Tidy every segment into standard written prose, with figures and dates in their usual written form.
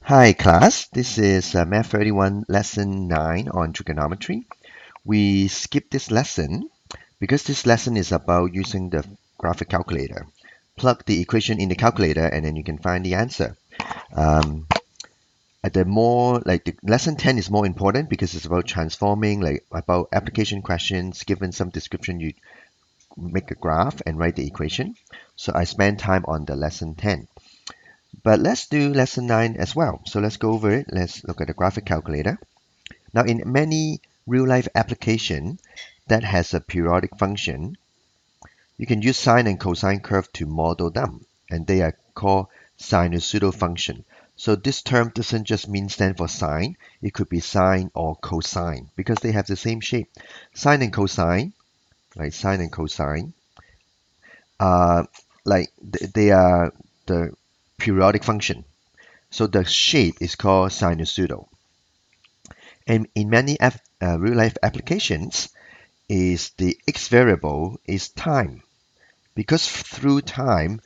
Hi class, this is Math 31 lesson 9 on trigonometry. We skipped this lesson because this lesson is about using the graphic calculator. Plug the equation in the calculator and then you can find the answer. Um, the lesson 10 is more important because it's about transforming, like about application questions. Given some description, you make a graph and write the equation. So I spend time on the lesson 10. But let's do lesson 9 as well. So let's go over it. Let's look at the graphic calculator. Now, in many real-life application that has a periodic function, you can use sine and cosine curve to model them, and they are called sinusoidal function. So this term doesn't just mean stand for sine, it could be sine or cosine because they have the same shape. Sine and cosine, right? Sine and cosine, they are the periodic function. So the shape is called sinusoidal. And in many real-life applications, is the x variable is time because through time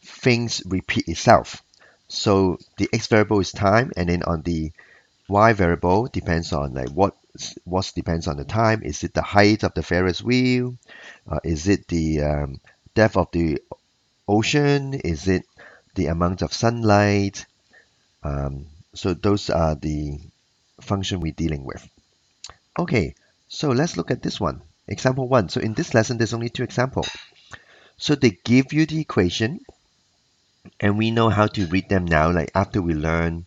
things repeat itself. So the x variable is time, and then on the y variable depends on like what depends on the time. Is it the height of the Ferris wheel? Is it the depth of the ocean? Is it the amount of sunlight? So those are the function we're dealing with. Okay, so let's look at this one. Example 1. So in this lesson, there's only two examples. So they give you the equation, and we know how to read them now, like after we learn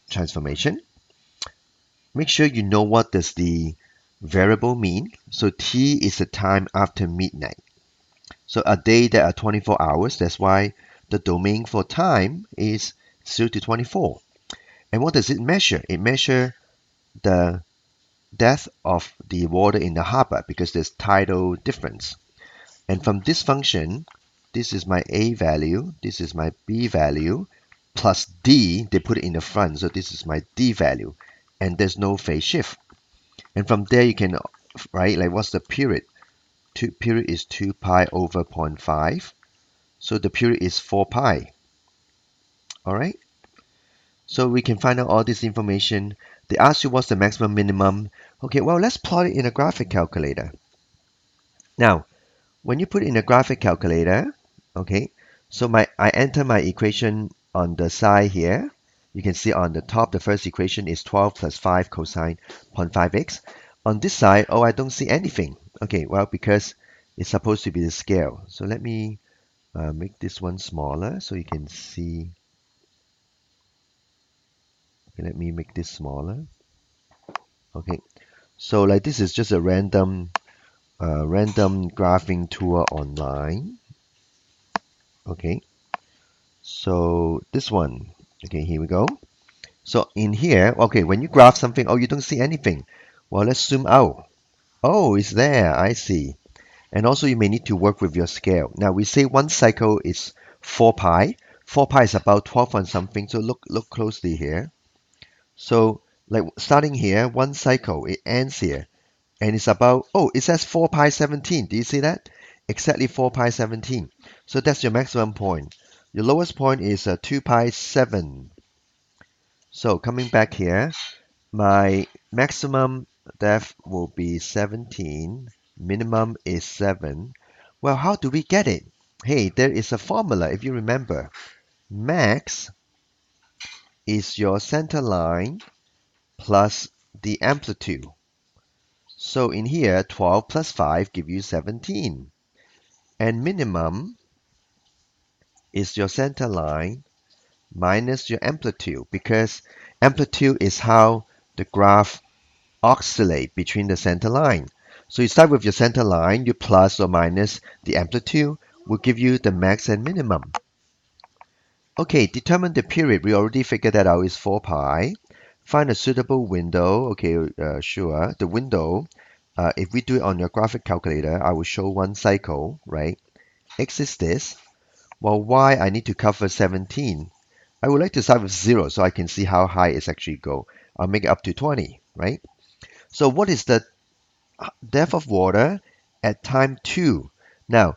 transformation. Make sure you know what does the variable mean. So T is the time after midnight. So a day there are 24 hours. That's why the domain for time is 0 to 24. And what does it measure? It measures the depth of the water in the harbor because there's tidal difference. And from this function, this is my A value, this is my B value, plus D, they put it in the front, so this is my D value. And there's no phase shift. And from there you can write, like, what's the period? Period is 2 pi over 0.5. So the period is 4 pi. Alright? So we can find out all this information. They ask you what's the maximum minimum. Okay, well, let's plot it in a graphic calculator. Now, when you put in a graphic calculator, okay, so I enter my equation on the side here. You can see on the top, the first equation is 12 plus 5 cosine 0.5x. On this side, oh, I don't see anything. Okay, well, because it's supposed to be the scale. So let me make this one smaller so you can see. Okay, let me make this smaller. Okay, so like this is just a random graphing tool online. Okay, so this one, okay, here we go. So in here, okay, when you graph something, oh, you don't see anything. Well, let's zoom out. Oh, it's there, I see. And also you may need to work with your scale. Now we say one cycle is 4 pi. 4 pi is about 12 and something, so look closely here. So like starting here, one cycle, it ends here. And it's about, oh, it says 4 pi 17. Do you see that? Exactly 4 pi 17. So that's your maximum point. Your lowest point is 2 pi 7. So coming back here, my maximum depth will be 17. Minimum is 7. Well, how do we get it? Hey, there is a formula if you remember. Max is your center line plus the amplitude. So in here, 12 plus 5 give you 17. And minimum is your center line minus your amplitude, because amplitude is how the graph oscillate between the center line. So you start with your center line, you plus or minus the amplitude will give you the max and minimum. Okay, determine the period. We already figured that out is 4 pi. Find a suitable window. Okay, sure. The window, if we do it on your graphic calculator, I will show one cycle, right? X is this. Well, Y, I need to cover 17. I would like to start with 0 so I can see how high it's actually go. I'll make it up to 20, right? So what is the depth of water at time 2? Now,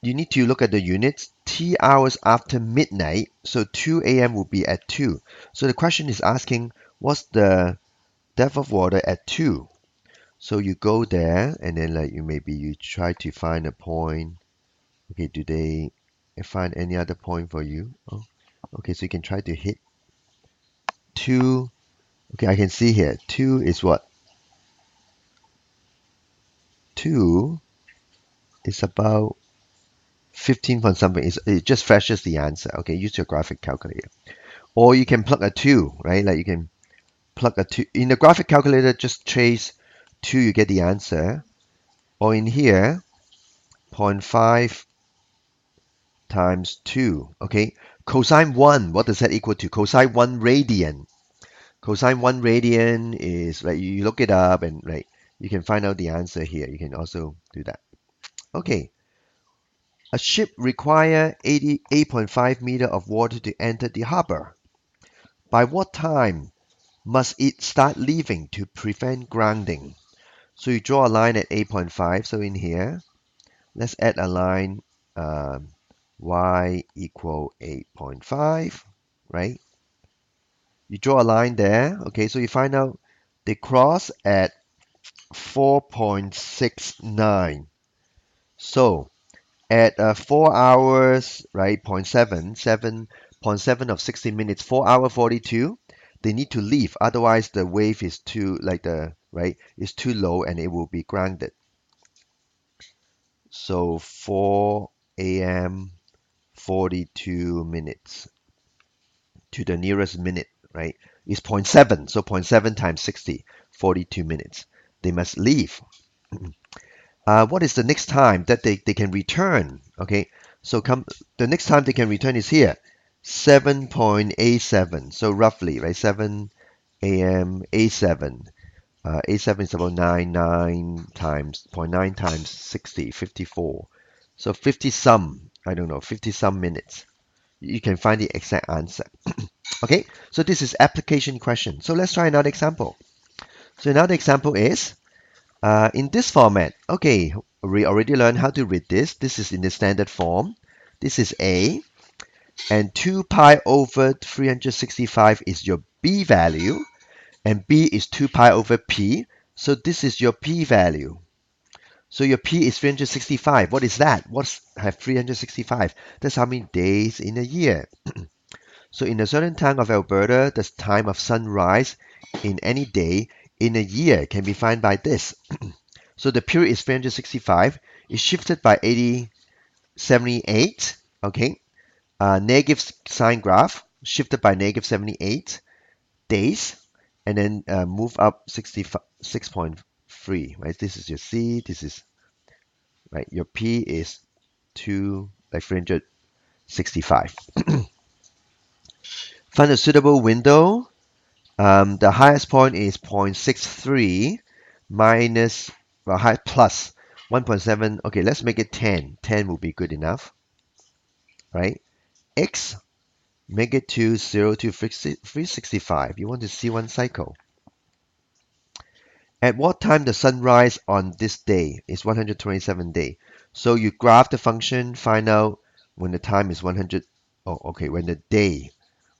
you need to look at the units. T hours after midnight, so 2 a.m. will be at 2. So the question is asking, what's the depth of water at 2? So you go there, and then like you try to find a point. Okay, do they find any other point for you? Oh, okay, so you can try to hit 2. Okay, I can see here. 2 is what? 2 is about 15 point something. It just flashes the answer. Okay, use your graphic calculator. Or you can plug a 2, right? Like you can plug a 2. In the graphic calculator, just trace 2, you get the answer. Or in here, zero point 0.5 times 2. Okay, cosine 1, what does that equal to? Cosine 1 radian. Cosine 1 radian is, like, you look it up and, like, you can find out the answer here. You can also do that. Okay, a ship requires 88.5 meter of water to enter the harbor. By what time must it start leaving to prevent grounding? So you draw a line at 8.5. So in here, let's add a line, y equal 8.5, right? You draw a line there. Okay, so you find out they cross at 4.69. So at 4 hours, right, 0.7 of 60 minutes, 4 hour 42, they need to leave. Otherwise, the wave is too, right, is too low and it will be grounded. So 4 a.m. 42 minutes to the nearest minute, right, is zero point 0.7. So zero point 0.7 times 60, 42 minutes. They must leave. What is the next time that they can return? Okay, so the next time they can return is here, 7.87. So roughly, right, 7 a.m. A7. A7 is about 9 times, zero point 0.9 times 60, 54. So 50 some, I don't know, 50 some minutes. You can find the exact answer. Okay, so this is application question. So let's try another example. So another example is, in this format. Okay, we already learned how to read this. This is in the standard form. This is A, and 2 pi over 365 is your B value, and B is 2 pi over P. So this is your P value. So your P is 365. What is that? What's have 365? That's how many days in a year. So in a certain time of Alberta, the time of sunrise in any day in a year can be found by this. So the period is 365. It's shifted by 78. Okay. Negative sign graph shifted by negative 78 days, and then move up 66.3. Right. This is your C. This is right. Your P is 365. Find a suitable window. The highest point is 0.63 minus, well, plus 1.7. Okay, let's make it 10. 10 will be good enough, right? X, make it to 0 to 365. You want to see one cycle. At what time the sunrise on this day is 127 day. So you graph the function, find out when the time is 100. Oh, okay, when the day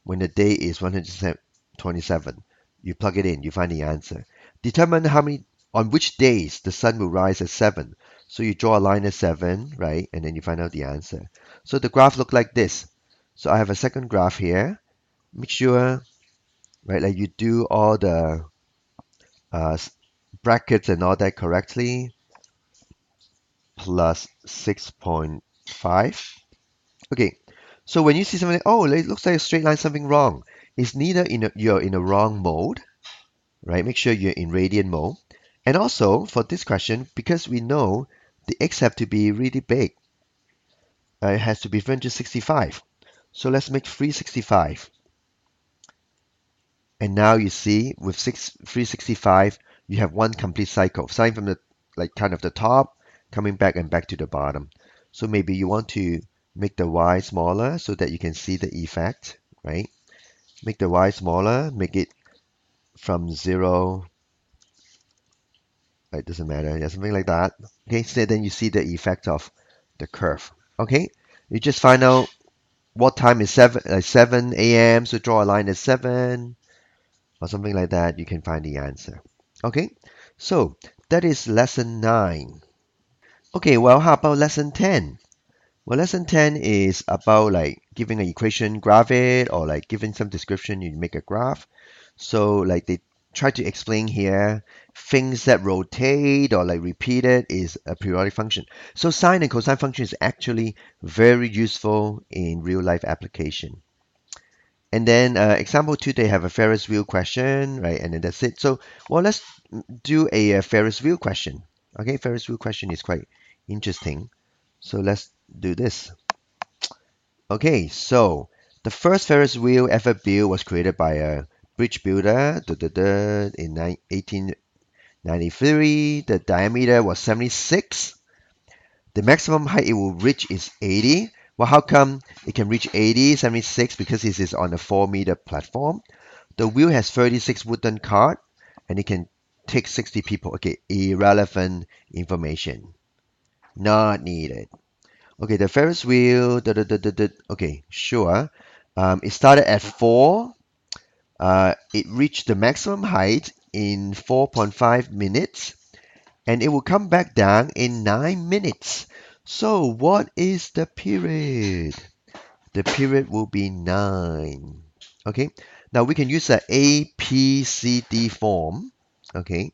is 127, you plug it in, you find the answer. Determine on which days the sun will rise at 7. So you draw a line at 7, right? And then you find out the answer. So the graph look like this. So I have a second graph here. Make sure, right, like you do all the uh, brackets and all that correctly. Plus 6.5. Okay, so when you see something, oh, it looks like a straight line, something wrong. It's neither you're in a wrong mode, right? Make sure you're in radian mode. And also for this question, because we know the x have to be really big, it has to be 365. So let's make 365. And now you see with 365, you have one complete cycle, starting from the kind of the top, coming back and back to the bottom. So maybe you want to make the y smaller so that you can see the effect, right? Make the y smaller, make it from 0. It doesn't matter, yeah, something like that. Okay, so then you see the effect of the curve. Okay, You just find out what time is 7 a.m. So draw a line at 7 or something like that. You can find the answer. Okay, so that is lesson 9. Okay, well, how about lesson 10? Well, lesson 10 is about like giving an equation, graph it, or like giving some description, you make a graph. So like they try to explain here, things that rotate or like repeated is a periodic function. So sine and cosine function is actually very useful in real life application. And then example 2, they have a Ferris wheel question, right? And then that's it. So, well, let's do a Ferris wheel question. Okay, Ferris wheel question is quite interesting. So let's do this. Okay, so the first Ferris wheel ever built was created by a bridge builder in 1893. The diameter was 76. The maximum height it will reach is 80. Well, how come it can reach 80, 76? Because it is on a 4-meter platform. The wheel has 36 wooden cart and it can take 60 people. Okay, irrelevant information. Not needed. Okay, the Ferris wheel. Okay, sure. It started at 4. It reached the maximum height in 4.5 minutes, and it will come back down in 9 minutes. So, what is the period? The period will be 9. Okay, now we can use a APCD form. Okay,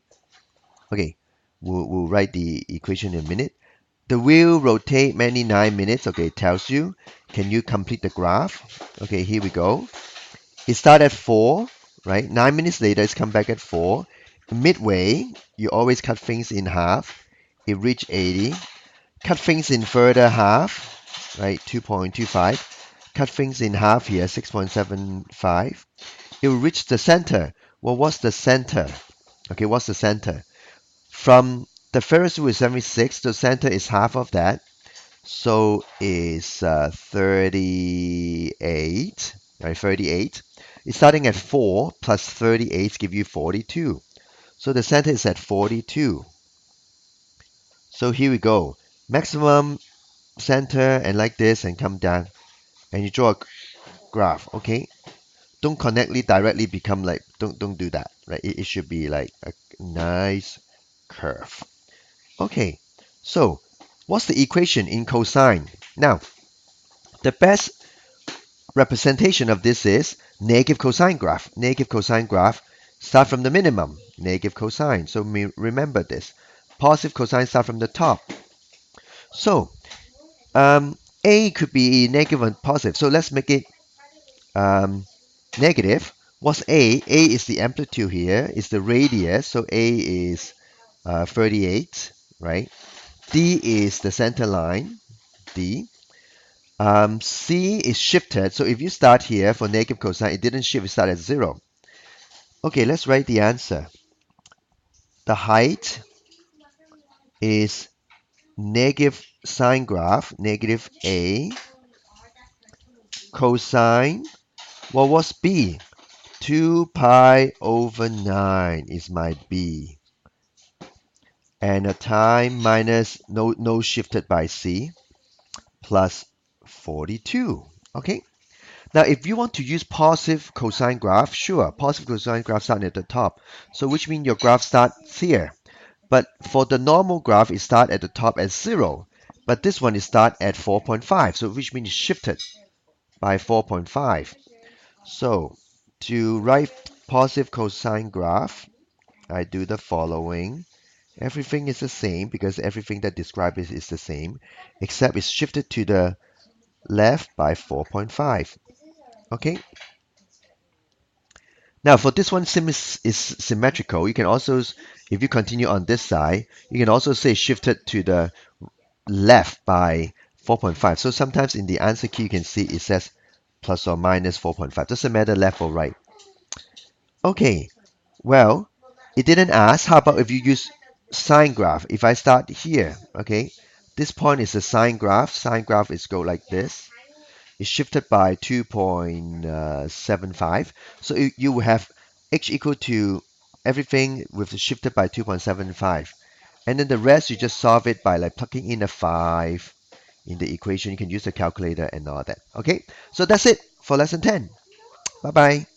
okay, we'll write the equation in a minute. The wheel rotate many 9 minutes. Okay, it tells you. Can you complete the graph? Okay, here we go. It started at 4, right? 9 minutes later, it's come back at 4. Midway, you always cut things in half. It reached 80. Cut things in further half, right? 2.25. Cut things in half here, 6.75. It will reach the center. Well, what's the center? Okay, what's the center? From the Ferris wheel is 76, the center is half of that. So is 38, right? 38. It's starting at 4 plus 38 give you 42. So the center is at 42. So here we go. Maximum center and like this and come down and you draw a graph. Okay. Don't connect it directly become like don't do that. Right? It should be like a nice curve. Okay. So what's the equation in cosine? Now the best representation of this is negative cosine graph. Negative cosine graph start from the minimum, negative cosine. So remember this. Positive cosine start from the top. So A could be negative and positive. So let's make it negative. What's A? A is the amplitude here. It's the radius. So A is 38, right? D is the center line, D. C is shifted. So if you start here for negative cosine, it didn't shift, it started at 0. Okay, let's write the answer. The height is negative sine graph, negative A, cosine. What was B? 2 pi over 9 is my B. And a time minus no shifted by C plus 42. Okay. Now, if you want to use positive cosine graph, sure, positive cosine graph start at the top. So which means your graph starts here. But for the normal graph, it start at the top at 0. But this one is start at 4.5, so which means it's shifted by 4.5. So to write positive cosine graph, I do the following. Everything is the same because everything that describes it is the same, except it's shifted to the left by 4.5. Okay. Now for this one, is symmetrical. You can also, if you continue on this side, you can also say shifted to the left by 4.5. So sometimes in the answer key, you can see it says plus or minus 4.5. Doesn't matter left or right. Okay, well, it didn't ask. How about if you use sine graph? If I start here, okay, this point is a sine graph. Sine graph is go like this. It's shifted by 2.75. So you will have h equal to everything with shifted by 2.75. And then the rest you just solve it by like plugging in a 5 in the equation. You can use the calculator and all that. Okay, so that's it for lesson 10. Bye bye.